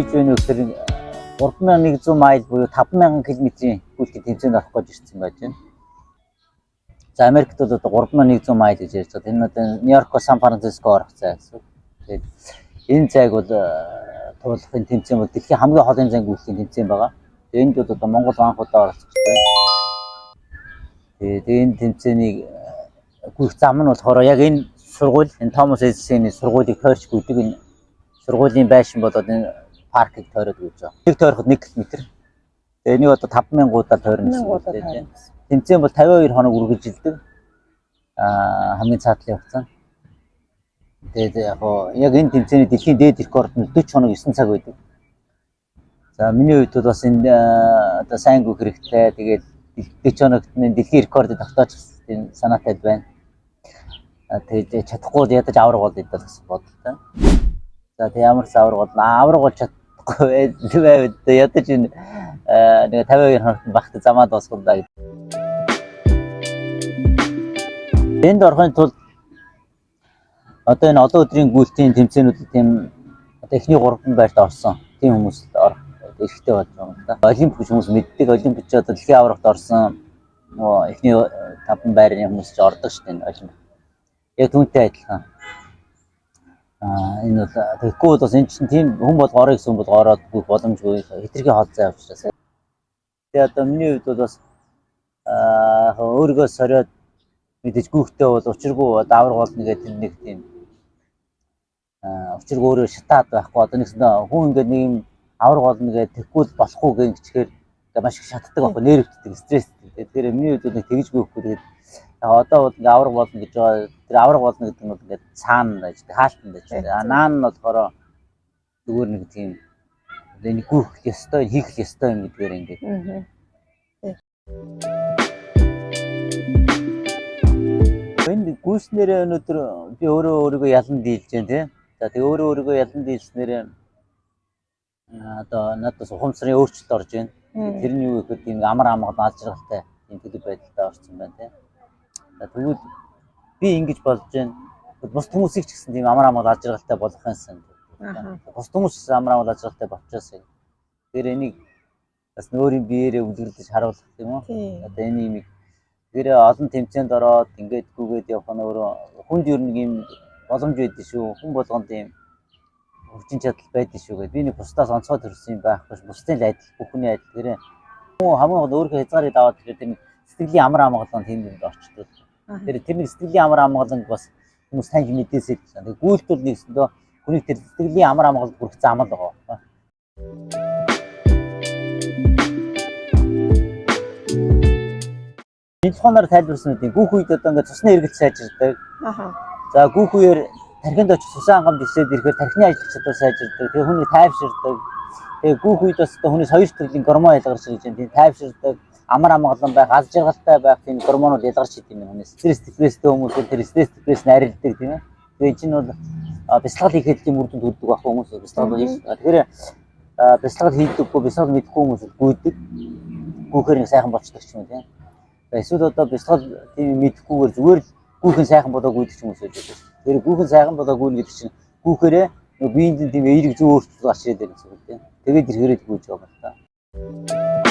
хийж байна вэ гэхээр 3100 майл буюу 5000 км-ийн гүйлтийн тэмцээнд орох гэж ирсэн байж байна. За Америкт бол одоо 3100 майл гэж ярьж байгаа. Энэ одоо Нью-Йоркоос Сан Франциско орох цай гэсэн. Тэгээд энэ цайг бол туулахын тэмцээн бол дэлхийн хамгийн холын зан гүйлтийн тэмцээн байгаа. Тэгээд энд бол одоо Монгол анх удаа оролцож байна. Тэгээд энэ тэмцээнийг гүйх зам нь болохоор яг энэ сургууль, энэ Томас Эдисоны сургуулийг тойрч гүйдэг энэ сургуулийн байшин болоод энэ паркийг тойроод гүйж байгаа. Нэг тойроход 1 км. Тэгээд энийг одоо 5000 удаа тойрно гэсэн. Тэмцээн бол 52 хоног үргэлжилдэг. Хамгийн цаатлын хугацаа. Тэгээд яг энэ тэмцээний дэлхийн дээд рекорд нь 40 хоног 9 цаг байдаг. За миний хувьд бол бас энэ одоо сайн гүйх хэрэгтэй. Тэгээд 40 хоногт нь дэлхийн рекордыг тогтоочих санаатай байна. Тэгээд чадахгүй ядаж авраг бол идэл гэсэн бодолтой. За тэг ямар ч авраг бол авраг бол чадахгүй байвал ядаж энэ нэг 52 хоногт багт замаа дуусгах даа. Энд орохын тулд одоо энэ олон өдрийн гүйлтийн тэмцээнүүд тийм одоо эхний 3 байрт орсон тийм хүмүүс орох эрхтэй болж байгаа юм да. Олимпик хүмүүс мэддэг, олимпич одоо дэлхийн аврагт орсон эхний 5 байрны хүмүүс ч ордог шүү дээ олимпик. Яг түүнтэй адилхан. Энэ бол тэгэхгүй бол бас энэ чинь тийм хүн бол орё гэсэн хүн бол ороод бүх боломжгүй хэтэрхий хоолцоо явуулчихсан. Тэгээ одоо миний хувьд бол бас өөрийгөө сориод мэдээж гүйхтэй бол учиргүй давар болно гэдэг нэг тийм учиргүй өөрөө шатаад байхгүй одоо нэгсэн хүн ингээд нэг юм авраг болно гэдэг тэгэхгүй болохгүй гэх чигээр маш их шатдаг байхгүй нервтдэг стресстэй. Тэгэхээр миний хувьд нэг тэгж гүйхгүй тэгээд одоо бол ингээд авраг болно гэж байгаа. Тэр авраг болно гэдэг нь бол ингээд цаана байж хаалтанд байж. Наан нь болохоор зүгээр нэг тийм энэ гүйх ёстой хийх ёстой юм гэдгээр ингээд. Энэ гүйснээрээ өнөөдөр би өөрийгөө ялан дийлж байна тийм. За тэгээ өөрийгөө ялан дийлснээрээ одоо надад ухамсарын өөрчлөлт орж байна. Тэр нь юу гэхээр тийм амар амгалан алжиргалтай тийм төдий байдалтай орсон байна тийм. За тэгвэл би ингэж болж байна. Бус хүмүүсийг ч гэсэн тийм амар амгалан алжиргалтай болгох юмсан. Бус хүмүүс ч амар амгалан алжиргалтай болчихсон. Тэр энийг бас өөрийн биеэрээ үлгэрлэж харуулах юм уу? Одоо энэ юм тэр олон тэмцээнд ороод ингээд гүгээд явах нь өөрөө хүнд ер нь юм боломж байдаг шүү. Хүн болгонд юм хүчин чадал байдаг шүү гэдэг. Би нэг бусдаас онцгой төрсөн юм байхгүй. Бусдын л адил, бүхний адил. Тэр хүн хамгийн гол өөрийнхөө хязгаарыг даваад тэр сэтгэлийн амар амгалан тийм юмд орчдөг. Тэр сэтгэлийн амар амгалан бас хүмүүс таньж мэдээсэй гэсэн. Тэгээ гүйлтүүл нэгсэндөө хүний тэр сэтгэлийн амар амгалан бүрх зам л байгаа. Энэ тухайнаар тайлбарсан үү? Гүүх үед одоо ингээд цусны эргэлт сайжирдаг. За гүүх үеэр тархинд очиж цусан хангамж исээд ирэхээр тархины ажиллах чадвар сайжирдаг. Тэгээ хүний тайвширдаг. Тэгээ гүүх үед бас одоо хүнээс 2 төрлийн гормон ялгарч ирж байна. Тийм тайвширдаг, амар амгалан байх, аз жаргалтай байх тийм гормонууд ялгарч идэв юм хүнээс. Стресс депресстэй хүмүүс тэр стресс депресс найрладаг тийм ээ. Тэгээ энэ чинь бол бясалгал хийхэд тийм үр дүнд хүрдэг байх хүмүүс бясалгал хийж. Тэгэхээр бясалгал хийдэггүй, бясалгал мэдэхгүй хүмүүс гүйдэг. Гүүхээр нэг сайхан болчдөг ч юм тийм. Эсвэл одоо бясалгал тийм мэдэхгүйгээр зүгээр л гүүхэн сайхан болоо гүйдэг ч хүмүүс байж байгаа. Тэр гүүхэн сайхан болоо гүйнэ гэдэг чинь гүүхээрээ биеийн тийм эерэг зүй өөрчлөлт гарч ирээд байна гэсэн үг тийм. Тэгээд ирэхээр л гүйж байгаа юм байна.